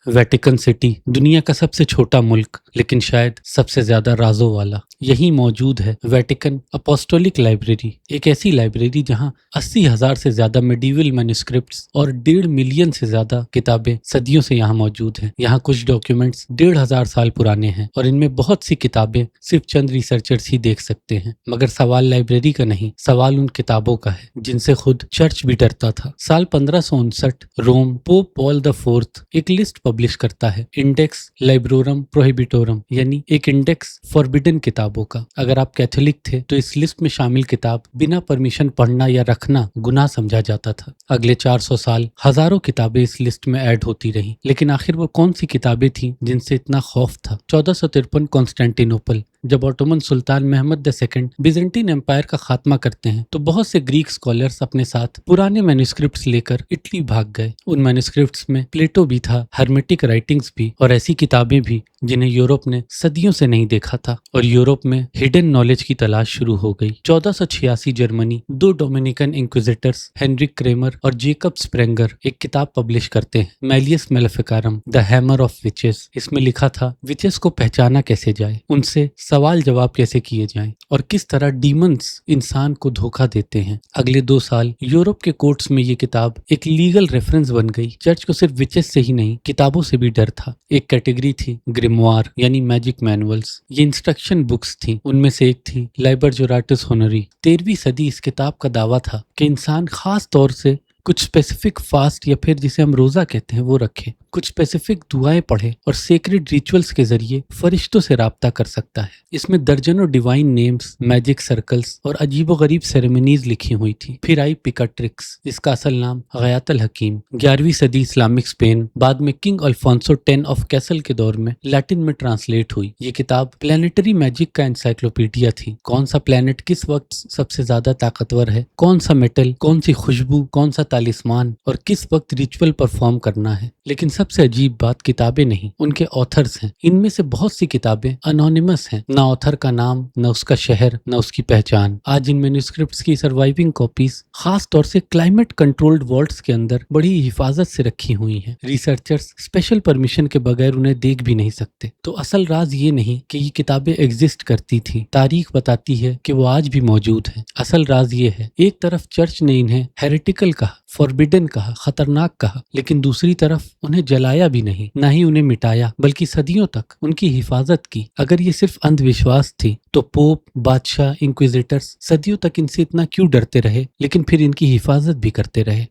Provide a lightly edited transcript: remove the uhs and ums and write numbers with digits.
Vatican city दुनिया का सबसे छोटा मुल्क लेकिन शायद सबसे ज्यादा राजों वाला। यहीं मौजूद है वेटिकन अपोस्टोलिक लाइब्रेरी, एक ऐसी लाइब्रेरी जहां 80,000 से ज्यादा मेडिवल मैन्युस्क्रिप्ट्स और 1.5 मिलियन से ज्यादा किताबें सदियों से यहाँ मौजूद हैं। यहाँ कुछ डॉक्यूमेंट्स 1,500 साल पुराने हैं और इनमें बहुत सी किताबें सिर्फ चंद रिसर्चर्स ही देख सकते हैं। मगर सवाल लाइब्रेरी का नहीं, सवाल उन किताबों का है जिनसे खुद चर्च भी डरता था। साल 1559 रोम पोप पॉल द फोर्थ एक लिस्ट पब्लिश करता है, इंडेक्स लाइब्रोरम प्रोहिबिटोरम, यानी एक इंडेक्स फॉरबिडन किताबों का। अगर आप कैथोलिक थे तो इस लिस्ट में शामिल किताब बिना परमिशन पढ़ना या रखना गुनाह समझा जाता था। अगले 400 साल हजारों किताबें इस लिस्ट में ऐड होती रहीं, लेकिन आखिर वो कौन सी किताबें थीं जिनसे इतना खौफ था? 1453 कॉन्स्टेंटिनोपल, जब ऑटोमन सुल्तान महमद II बिजेंटीन एम्पायर का खात्मा करते हैं तो बहुत से ग्रीक स्कॉलर्स अपने साथ पुराने मैन्युस्क्रिप्ट्स लेकर इटली भाग गए। उन मैन्युस्क्रिप्ट्स में प्लेटो भी था, हर्मेटिक राइटिंग्स भी और ऐसी किताबें भी जिन्हें यूरोप ने सदियों से नहीं देखा था, और यूरोप में हिडन नॉलेज की तलाश शुरू हो गई। 1486 Germany, 2 Dominican inquisitors Heinrich Kramer और जेकब स्प्रेंगर एक किताब पब्लिश करते हैं, Malleus Maleficarum the hammer of witches. इसमें लिखा था विचेस को पहचाना कैसे जाए, उनसे सवाल जवाब कैसे किए जाएं और किस तरह डीमंस इंसान को धोखा देते हैं। अगले 2 साल यूरोप के कोर्ट्स में ये किताब एक लीगल रेफरेंस बन गई। चर्च को सिर्फ विचेस से ही नहीं, किताबों से भी डर था। एक कैटेगरी थी ग्रिमवार यानी मैजिक मैनुअल्स। ये इंस्ट्रक्शन बुक्स थी। उनमें से एक थी लाइबर जुराटस होनरी। 13वीं सदी इस किताब का दावा था कि इंसान खास तौर से कुछ स्पेसिफिक फास्ट या फिर जिसे हम रोजा कहते हैं वो रखे, कुछ स्पेसिफिक दुआएं पढ़े और सेक्रेड रिचुअल्स के जरिए फरिश्तों से राब्ता कर सकता है। इसमें दर्जनों डिवाइन नेम्स, मैजिक सर्कल्स और अजीबोगरीब सेरेमनीज लिखी हुई थी। फिर आई पिकाट्रिक्स, जिसका असल नाम गयातल हकीम। 11वीं सदी इस्लामिक स्पेन, बाद में किंग अल्फोंसो 10 ऑफ कैसल के दौर में लैटिन में ट्रांसलेट हुई। ये किताब प्लानिटरी मैजिक का एनसाइक्लोपीडिया थी। कौन सा प्लैनेट किस वक्त सबसे ज्यादा ताकतवर है, कौन सा मेटल, कौन सी खुशबू, कौन सा तालिस्मान और किस वक्त रिचुअल परफॉर्म करना है। लेकिन सबसे अजीब बात किताबें नहीं, उनके ऑथर्स हैं। इनमें से बहुत सी किताबें अनोनिमस हैं, ना ऑथर का नाम, ना उसका शहर, ना उसकी पहचान। आज इन मैन्युस्क्रिप्ट्स की सर्वाइविंग कॉपीज खास तौर से क्लाइमेट कंट्रोल्ड वॉल्ट्स के अंदर बड़ी हिफाजत से रखी हुई हैं। रिसर्चर्स स्पेशल परमिशन के बगैर उन्हें देख भी नहीं सकते। तो असल राज ये नहीं कि ये किताबें एग्जिस्ट करती थी, तारीख बताती है कि वो आज भी मौजूद है। असल राज ये है, एक तरफ चर्च ने इन्हें हेरेटिकल कहा, फॉरबिडन कहा, खतरनाक कहा, लेकिन दूसरी तरफ उन्हें जलाया भी नहीं, ना ही उन्हें मिटाया, बल्कि सदियों तक उनकी हिफाजत की। अगर ये सिर्फ अंधविश्वास थी तो पोप, बादशाह, इंक्विजिटर्स सदियों तक इनसे इतना क्यों डरते रहे, लेकिन फिर इनकी हिफाजत भी करते रहे।